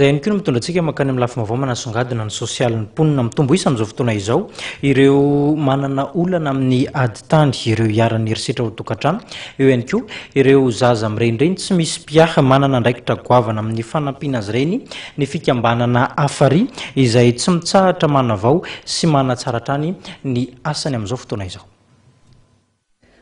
Zay ihany koa mitondra antsika makany amin'ny lafim-baovao manasongadina ny sosialin'ny mponina Mitombo isa amin'izao fotoana izao ireo manana olana amin'ny ady tany ireo iharan'ny herisetra ao an-tokatrano eo ihany koa ireo zaza mirenireny tsy misy mpiahy manana andraikitra goavana amin'ny fanampiana azy ireny ny fikambanana HAFARI izay tsy mitsahatra manavao sy manatsara trany ny asany amin'izao fotoana izao.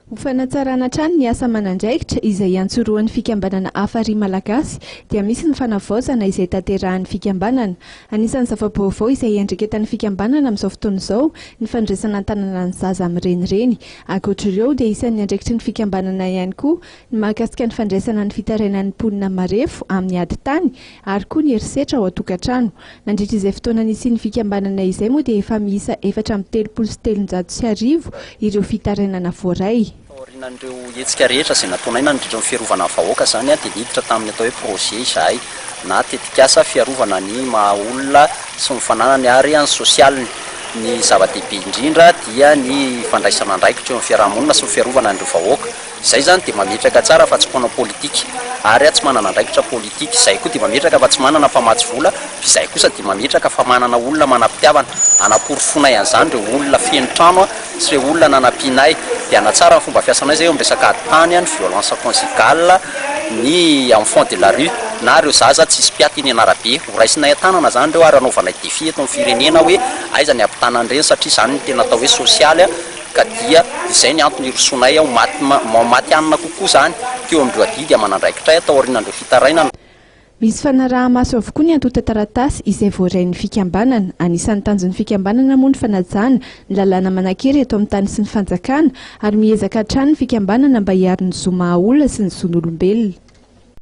Ho fanatsarana trano ny asa aman'andraikitra izay antsoroan'ny fikambanana HAFARI Malagasy dia misy ny fanavaozana izay tanterahan'ny fikambanana. Anisan'ny zava-baovao izay endriketan'ny fikambanana amin'izao fotoana izao ny fandraisana tanana ny zaza mirenireny. Ankoatr'ireo dia isan'ny andraikitry ny fikambanana ihany koa ny mahakasika ny fandraisana ny fitarainan'ny mponina marefo amin'ny ady tany ary koa ny herisetra ao an-tokatrano. Nandritra izay fotoana nisian'ny fikambanana izay moa dia efa miisa 437 ireo fitarainana voaray. Orinandreo hetsika rehetra izay nataonay nandritra ny fiarovana vahoaka zany dia niditra tamin'ny atao hoe projet izahay na tetikasa fiarovana ny maha-olona sy ny fananany ary ny sosialiny. Ny zava-dehibe indrindra dia ny fandraisana andraikitra eo amin'ny fiarahamonina sy ny fiarovana an'ireo vahoaka. Izay zany dia mametraka tsara fa tsy mpanao politika ary tsy manana andraikitra politika. Izay koa dia mametraka fa tsy manana famatsy vola, izay kosa dia mametraka fa manana olona manam-pitiavana. Anaporofonay an'izany ireo olona feno trano sy ireo olona nanampianay. Dia anatsara ny fomba fiasanay zay eo amin'ny resaka tany, ny violence conjugale, ny enfant de la rue na ireo zaza tsisy mpiaty eny an'arabe. Horaisinay tanana zany ireo ary anaovanay défi eto amin'ny firenena hoe aiza ny ampitanan'ireny satria zany ny tena atao hoe sosialy ka dia izay ny antony irosonay ao maty anina kokoa zany teo amin'ireo adidy aman'andraikitra atao aorianan'ireo fitarainana. Misy fanaraha-maso avokoa ny antota taratasy izay voarain'ny fikambanana. Anisan'ny tanjon'ny fikambanana moa ny fanajana ny lalàna manan-kery eto amin'ny tany sy ny fanjakana ary miezaka hatrany ny fikambanana mba hiaro ny zo maha-olona sy ny zon'olombelona.